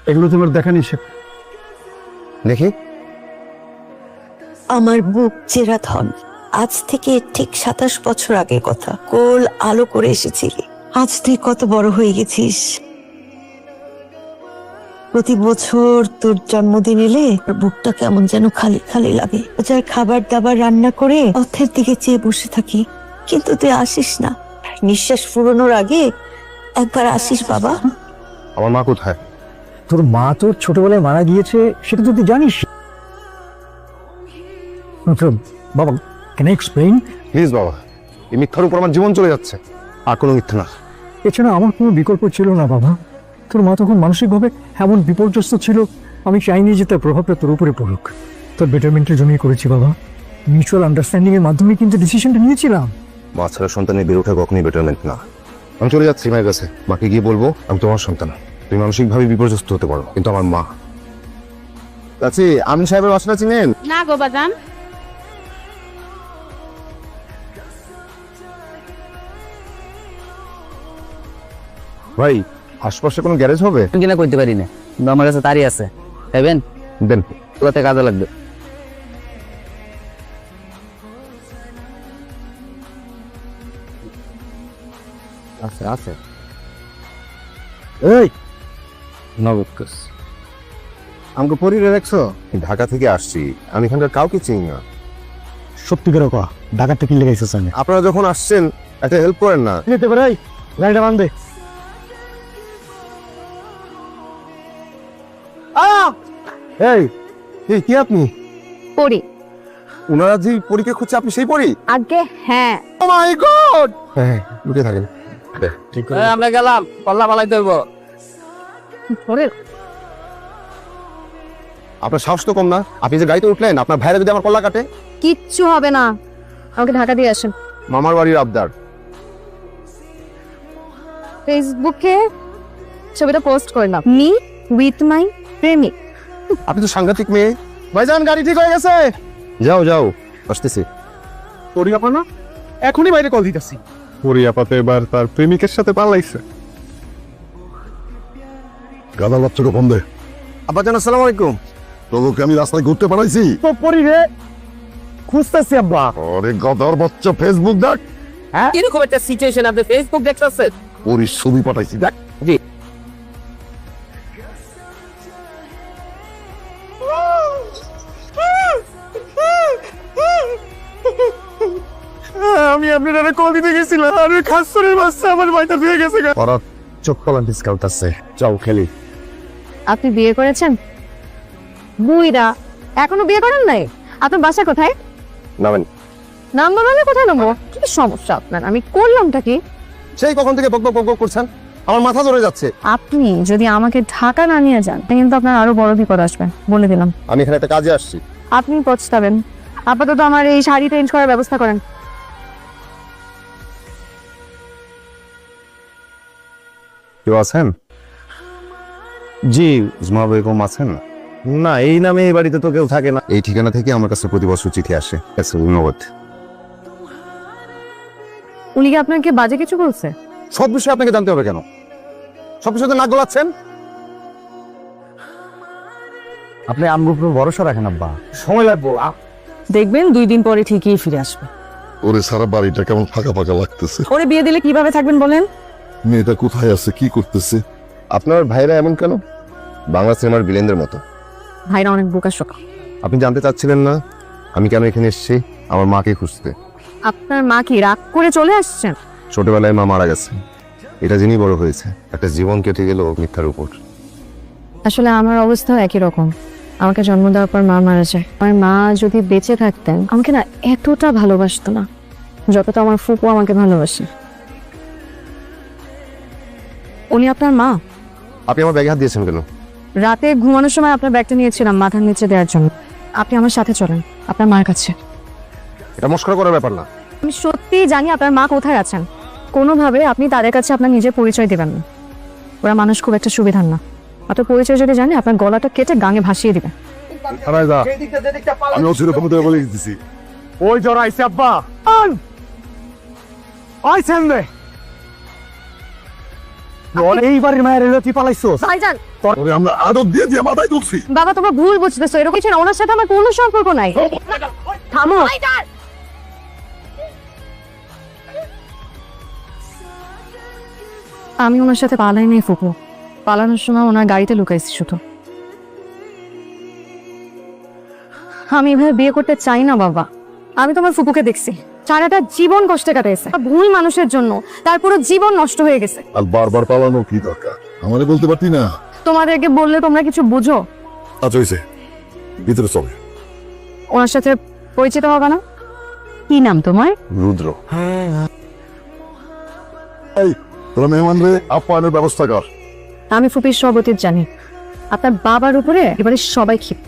এগুলো তোমার দেখা নিষেধ। দেখি। আমার বুক চিরাধন। আজ থেকে ঠিক 27 বছর আগের কথা। কোল আলো করে এসেছিলি। আজ তুই কত বড় হয়ে গেছিস। প্রতি বছর তোর জন্মদিন এলে বুকটা কেমন যেন খালি খালি লাগে। যার খাবার দাবার রান্না করে পথের দিকে চেয়ে বসে থাকি, কিন্তু তুই আসিস না। নিঃশ্বাস ফুরোনোর আগে একবার আসিস বাবা। আমার মা কোথায়? তোর মা তোর ছোটবেলায় মারা গিয়েছে, সেটা তো তুই জানিস। বাবা, ক্যান আই এক্সপ্লেইন? প্লিজ বাবা, এই মিথ্যার উপর আমার জীবন চলে যাচ্ছে। আর কোনো মিথ্যা না। এছাড়া আমার কোনো বিকল্প ছিল না বাবা। তোর মা তখন মানসিকভাবে এমন বিপর্যস্ত ছিল, আমি চাইনি যে তার প্রভাবটা তোর উপরে পড়ুক। তোর বেটারমেন্টের জন্যই করেছি বাবা। মিউচুয়াল আন্ডারস্ট্যান্ডিং এর মাধ্যমে কিন্তু ডিসিশনটা নিয়েছিলাম। মা ছাড়া সন্তানের বেড়ে ওঠা কখনোই বেটারমেন্ট না। আমি চলে যাচ্ছি মায়ের কাছে। মাকে গিয়ে বলবো আমি তোমার সন্তান। তুমি মানসিকভাবে বিপর্যস্ত হতে পারো, কিন্তু আমার মা। চাচি, আমিন সাহেবের বাসাটা চিনেন? না গো বাজান। ভাই, আশপাশে কোনো গ্যারেজ হবে? কিনা করতে পারি না, কিন্তু আমার কাছে তারই আছে। খাইবেন? দেন। ওটাতে কাজে লাগবে। আছে আছে। এই নবকাস আমাকে পরিরে রাখছো? ঢাকা থেকে আসছি, আমি এখানকার কাউকে চিনি না। সত্যিকার কথা, ঢাকাতে কি লেগেছিস? আমি আপনারা যখন আসছেন একটা হেল্প করেন না? যেতে পারে। গাড়িটা বান্ধে। এই এই কি আপনি? পড়ি ওনারা যে পরীকে খুঁজছে, আপনি সেই পরী? আগে। হ্যাঁ, ও মাই গড! হ্যাঁ, লুকিয়ে থাকেন। ঠিক করে আমরা গেলাম, পাল্লা পালাইতে হইব। আপনার সাহস তো কম না। আপনি যে গাড়িতে উঠলেন, আপনার ভাইরা যদি আমার কল্লা কাটে? কিচ্ছু হবে না, আমাকে ঢাকা দিয়ে আসেন। মামার বাড়ির আবদার। ফেসবুকে ছবিটা পোস্ট করলাম, মি উইথ মাই প্রেমিক। আপনি তো সাংঘাতিক মেয়ে। ভাইজান, গাড়ি ঠিক হয়ে গেছে। যাও যাও, আসতেছি। পরিয়াপা না, এখনই বাইরে কল দিতেছি। পরিয়াপাতে এবার তার প্রেমিকের সাথে পালাইছে। গাদা বাচ্চাকে ফোন দে। আব্বাজান, আসসালামু আলাইকুম। তোকে আমি রাস্তায় ঘুরতে পাঠাইছি। তো পরি রে, খুঁজতেছি আব্বা। আরে গাদার বাচ্চা, ফেসবুক দেখ। কিরকম একটা সিচুয়েশন আপনি ফেসবুক দেখতেছেন? ওর ছবি পাঠাইছি দেখ। জি। আমি আপনারা কল দিতে গেছিলাম, আর খাসরের বাচ্চা আমার বাড়িতে ধুয়ে গেছে। ওরা চোখ পালান ডিসকাউন্ট আছে, যাও খেলি। আপনি বিয়ে করেছেন? বুইরা এখনো বিয়ে করেন নাই? আপনার বাসা কোথায়? নামেন। নাম্বার মানে কোথায় নামবো? কি সমস্যা আপনার? আমি করলামটা কি? সেই কখন থেকে বক বক বক বক করছেন, আমার মাথা ধরে যাচ্ছে। আপনি যদি আমাকে ঢাকা না নিয়ে যান, তাহলে কিন্তু আপনার আরো বড় বিপদ আসবে, বলে দিলাম। আমি এখানে একটা কাজে আসছি। আপনি পছতাবেন। আপাতত আমার এই শাড়ি চেঞ্জ করার ব্যবস্থা করেন। কেউ আছেন? জি, জুমা বেগম আছেন? না, এই নামে এই বাড়িতে তো কেউ থাকে না। এই ঠিকানা থেকে আমার কাছে প্রতি বছর চিঠি আসে। ধন্যবাদ। উনি কি আপনাকে বাজে কিছু বলছে? সব বিষয়ে আপনাকে জানতে হবে কেন? সব বিষয়ে নাক গলাচ্ছেন। আপনি আমগুর উপর ভরসা রাখেন আব্বা, সময় লাগবো। দেখবেন 2 দিন পরে ঠিকই ফিরে আসবে। ওরে সারা বাড়িটা কেমন ফাঁকা ফাঁকা লাগতেছে। ওরে বিয়ে দিলে কিভাবে থাকবেন বলেন? মেয়েটা কোথায় আছে, কি করতেছে? আপনার ভাইরা এমন কেন? বাংলা সিনেমার ভিলেনদের মতো। ভাইরা অনেক বোকাশোকা। আপনি জানতে চাচ্ছিলেন না আমি কেন এখানে এসেছি? আমার মাকে খুঁজতে। আপনার মা কি রাগ করে চলে আসছেন? ছোটবেলায় মা মারা গেছে, এটা জেনেই বড় হয়েছে। একটা জীবন কেটে গেল মিথ্যার উপর। আসলে আমার অবস্থাও একই রকম। আমাকে জন্ম দেওয়ার পর মা মারা যায়। আমার মা যদি বেঁচে থাকতেন, আমাকে না এতটা ভালোবাসতো না যতটা আমার ফুপু আমাকে ভালোবাসে। উনি আপনার মা? আপনি আমার ব্যাগে হাত দিয়েছেন কেন? রাতে ঘুমানোর সময় আপনার ব্যাগটা নিয়েছিলাম মাথার নিচে দেওয়ার জন্য। আপনি আমার সাথে চলেন আপনার মার কাছে। এটা মস্করা করার ব্যাপার না। আমি সত্যিই জানি আপনার মা কোথায় আছেন। কোনোভাবে আপনি তাদের কাছে আপনার নিজের পরিচয় দেবেন না। ওরা মানুষ খুব একটা সুবিধার না। আপনার পরিচয় যদি জানে, আপনার গলাটা কেটে গাঙে ভাসিয়ে দিবে। আমি অচিরে কমতে বলে দিতেছি। ওই জ্বর আইছে আব্বা, আইছেন রে। এইবারের মায়ের এলো তুই পালাইছো ভাইজান ওরে আমরা আদর দিয়ে দিয়ে মাথায় তুলছি। বাবা তোমরা ভুল বুঝতেছো, এরকম কিছু না, ওনার সাথে আমার কোনো সম্পর্ক নাই। থামো। আমি ওনার সাথে পালাই নাই ফুপু, পালানোর সময় ওনার গাড়িতে লুকাইছি শুধু। আমি এভাবে বিয়ে করতে চাই না বাবা। আমি তোমার ফুপুকে দেখছি, সারাটা জীবন কষ্টে কাটাইছে ভুল মানুষের জন্য, তারপরে জীবন নষ্ট হয়ে গেছে। আর বারবার পালানো কি দরকার, আমারে বলতে পারতি না? তোমাদেরকে বললে তোমরা কিছু বুঝো? আচ্ছা হয়েছে, ভিতরে চলে। ওনার সাথে পরিচিত হবে না? কি নাম তোমার? রুদ্র। এই তোরা মেহমান রে আপ্যায়নের ব্যবস্থা কর। আমি ফুপির সব অতীত জানি। আপনার বাবার উপরে এবারে সবাই ক্ষিপ।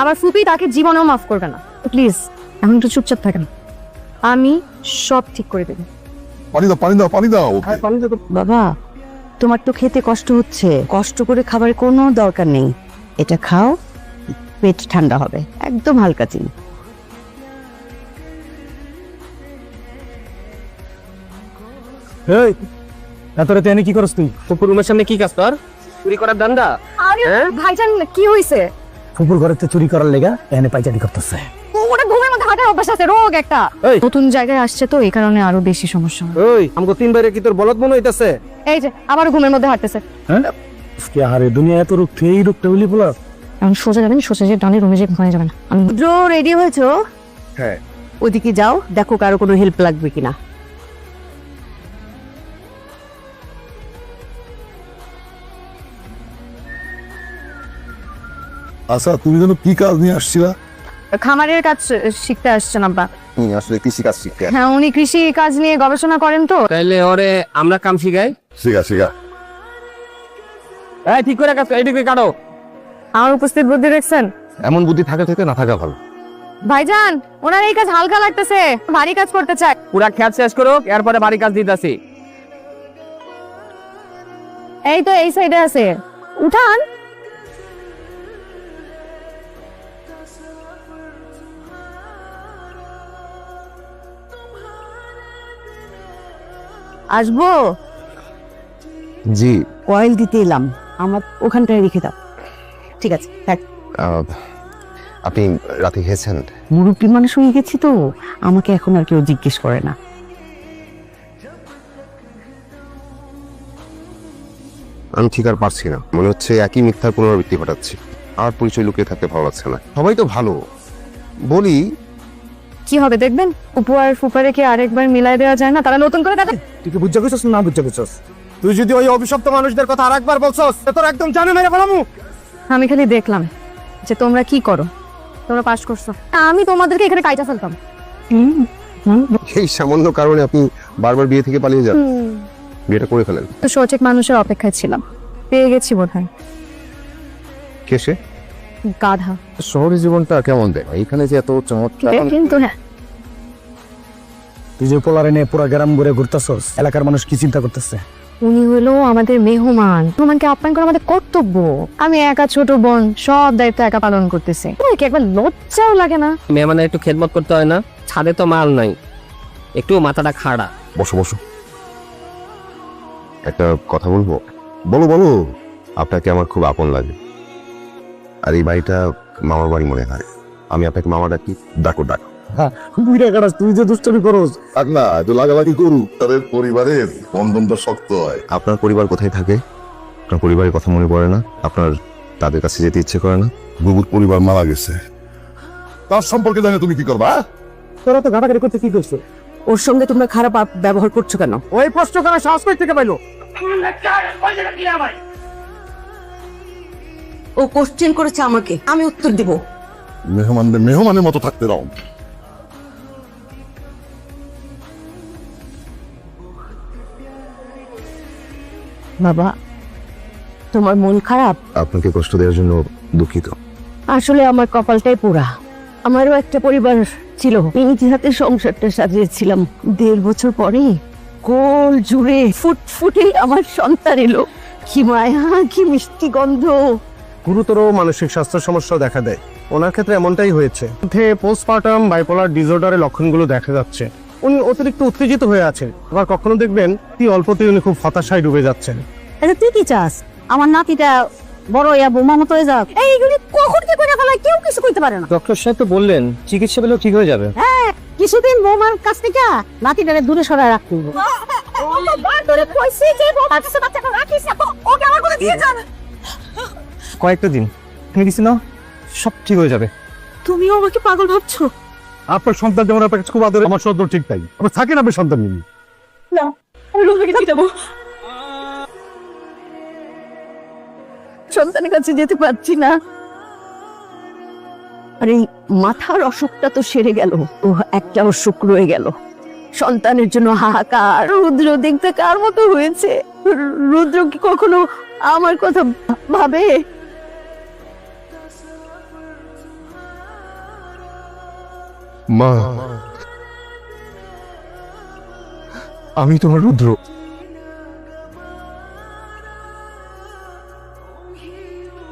আমার ফুপি তাকে জীবনেও মাফ করবে না। প্লিজ এখন একটু চুপচাপ থাকেন, আমি সব ঠিক করে দেব। পানি দাও, পানি দাও, পানি দাও। বাবা, তোমার তো খেতে কষ্ট হচ্ছে, কষ্ট করে খাবারের কোনো দরকার নেই। এটা খাও, পেট ঠান্ডা হবে, একদম হালকা চিনি। এই এতরে তেনে কি করছ তুই? ফুপুর রুমের সামনে কি কাজ তোর? চুরি করার দান্দা? ভাইজান কি হয়েছে? ফুপুর ঘরেতে চুরি করার লেগা এনে পাইচারি করতেছে। ওটা ঘুমের মধ্যে হাঁটার অভ্যাস আছে, রোগ একটা। এই। নতুন জায়গায় আসছে তো এই কারণে আরো বেশি সমস্যা। ওই আমাকে 3 বাইরে কি তোর বলদ মনে হইতাছে? এই যে আবার ঘুমের মধ্যে হাঁটতেছে। হ্যাঁ কি আরে দুনিয়া এত রূপ, তুই এই রূপটা বলি বলা। এখন সোজা যাবেন, সোজা যে ডানে রুমে যে ঘুমায় যাবেন। আমি রেডি হয়েছো? হ্যাঁ। ওদিকে যাও, দেখো কারো কোনো হেল্প লাগবে কিনা। আচ্ছা তুমি যেন কি কাজ নিয়ে আসছিলা? খামারের কাজ শিখতে আসছেন আব্বা। আসলে কৃষি কাজ শিখতে। হ্যাঁ, উনি কৃষি কাজ নিয়ে গবেষণা করেন তো। তাইলে ওরে আমরা কাম শিখাই। শিখা শিখা। এই ঠিক করে কাজ কর, এইদিকে কাটো। আমার উপস্থিত বুদ্ধি দেখছেন? এমন বুদ্ধি থাকা থেকে না থাকা ভালো। ভাইজান ওনার এই কাজ হালকা লাগতেছে, ভারী কাজ করতে চায়। পুরা খেত শেষ করো, এরপরে বাড়ি কাজ দিতেছি। এই তো এই সাইডে আছে, উঠান। আসবো? জি। অয়েল দিতে এলাম, আমার ওখানটায় রেখে দাও। ঠিক আছে, থাক। আপনি রাতে খেয়েছেন? মুরব্বী মানুষ হয়ে গেছি তো, আমাকে এখন আর কেউ জিজ্ঞেস করে না। আমি ঠিক আর পারছি না, মনে হচ্ছে একই মিথ্যার পুনরাবৃত্তি ঘটাচ্ছি। আর পরিচয় লুকিয়ে থাকতে ভালো লাগছে না। সবাই তো ভালো বলি। কি হবে দেখবেন, উপহার ফুপারে কি আরেকবার মিলাই দেওয়া যায় না? তারা নতুন করে দেখা। তুই কি বুঝতে গেছস না বুঝতে গেছস? তুই যদি ওই অভিশপ্ত মানুষদের কথা আরেকবার বলছস তোর একদম জানে মেরে ফেলামু। আমি খালি দেখলাম যে তোমরা কি করো, তোমরা পাস করছো, আমি তোমাদেরকে এখানে কাইটা ফেলতাম। এই সামান্য কারণে আপনি বারবার বিয়ে থেকে পালিয়ে যান। বিয়েটা করে ফেলেন। তো সঠিক মানুষের অপেক্ষায় ছিলাম, পেয়ে গেছি বোধহয়। কে সে? গাধা। শহরে জীবনটা কেমন দেয়? এখানে যে এত চমৎকার। কিন্তু হ্যাঁ, তুই যে পোলারে নিয়ে পুরো গ্রাম ঘুরে ঘুরতেছস, এলাকার মানুষ কি চিন্তা করতেছে? উনি হলো আমাদের মেহমান, মেহমানকে আপ্যায়ন করা আমাদের কর্তব্য। আমি একা ছোট বোন, সব দায়িত্ব একা পালন করতেছি। কি একবার লজ্জাও লাগে না? মেহমানের একটু খেদমত করতে হয় না? ছাদে তো মাল নাই, একটু মাথাটা খাড়া। বসো বসো। একটা কথা বলবো? বলো বলো। আপনাকে আমার খুব আপন লাগে, আর এই বাড়িটা মামার বাড়ি মনে হয়। আমি আপনাকে মামা ডাকি। ডাকো ডাকো। বুইরা কাটাস, তুই যে দুষ্টমি করস। থাক না, একটু লাগালাগি করুক, তাদের পরিবারের বন্ধনটা শক্ত হয়। আপনার পরিবার কোথায় থাকে? আপনার পরিবারের কথা মনে পড়ে না? আপনার তাদের কাছে যেতে ইচ্ছে করে না? বুবুর পরিবার মারা গেছে, তার সম্পর্কে জানে তুমি কি করবা? তোরা তো ঘাটাঘাটি করতে কি করছো? ওর সঙ্গে তোমরা খারাপ ব্যবহার করছো কেন? ওই প্রশ্ন করার সাহস কই থেকে পাইলো? ও কোশ্চেন করেছে আমাকে, আমি উত্তর দিব। মেহমানদের মেহমানের মতো থাকতে দাও। বাবা, তোমার মন খারাপ? আপনাকে কষ্ট দেওয়ার জন্য দুঃখিত। আসলে আমার কপালটাই পোড়া। আমারও একটা পরিবার ছিল, নিজ হাতে সংসারটা সাজিয়েছিলাম। 1.5 বছর পরে কোল জুড়ে ফুটফুটে আমার সন্তান এলো। কি মায়া, কি মিষ্টি গন্ধ। গুরুতর মানসিক স্বাস্থ্য সমস্যা দেখা দেয়, ওনার ক্ষেত্রে এমনটাই হয়েছে। পোস্টপার্টাম বাইপোলার ডিসঅর্ডারের লক্ষণগুলো দেখা যাচ্ছে। উনি অতিরিক্ত উত্তেজিত হয়ে আছেন, আবার কখনো দেখবেন অতি অল্পতেই উনি খুব হতাশায় ডুবে যাচ্ছেন। আচ্ছা তুই কি চাস আমার নাতিটা বড় ইয়া বোমা মতো হয়ে যাক? এইগুলি কখন কি করে ফেলায় কেউ কিছু করতে পারে না। ডক্টর সাহেব তো বললেন চিকিৎসা পেলেও ঠিক হয়ে যাবে। হ্যাঁ, কিছুদিন বৌমার কাছ থেকে নাতিটারে দূরে সরায় রাখতে হবে। কয়েকটা দিন মেডিসিন নাও, সব ঠিক হয়ে যাবে। তুমিও আমাকে পাগল ভাবছো? আপনার সন্তান যেমন আপনার কাছে খুব আদর, আমার সন্তান ঠিক তাই। আপনার থাকেন আপনার সন্তান নিয়ে। সন্তানের কাছে যেতে পারছি না। আর এই মাথার অসুখটা তো সেরে গেল, ও একটা অসুখ রয়ে গেল। সন্তানের জন্য হাহাকার। রুদ্র দেখতে কার মতো হয়েছে? রুদ্র কি কখনো আমার কথা ভাবে? মা, আমি তোমার রুদ্র।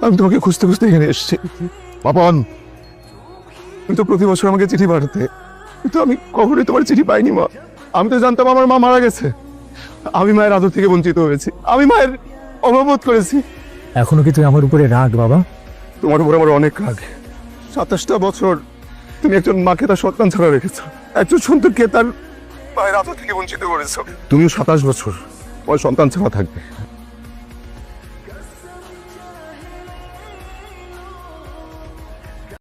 আমি তোমাকে খুঁজতে খুঁজতে এখানে এসেছি। পাপন, তুমি তো প্রতি বছর আমাকে চিঠি পাঠাতে, কিন্তু আমি কখনোই তোমার চিঠি পাইনি মা। আমি তো জানতাম আমার মা মারা গেছে। আমি মায়ের আদর থেকে বঞ্চিত হয়েছি, আমি মায়ের অভাববোধ করেছি। এখনো কি তুই আমার উপরে রাগ বাবা? তোমার উপর আমার অনেক রাগ। 27টা বছর তুমি একজন মাকে তার সন্তান ছাড়া রেখেছো, একজন সন্তানকে তার মায়ের আদর থেকে বঞ্চিত করেছো। তুমিও 27 বছর তোমার সন্তান ছাড়া থাকবে।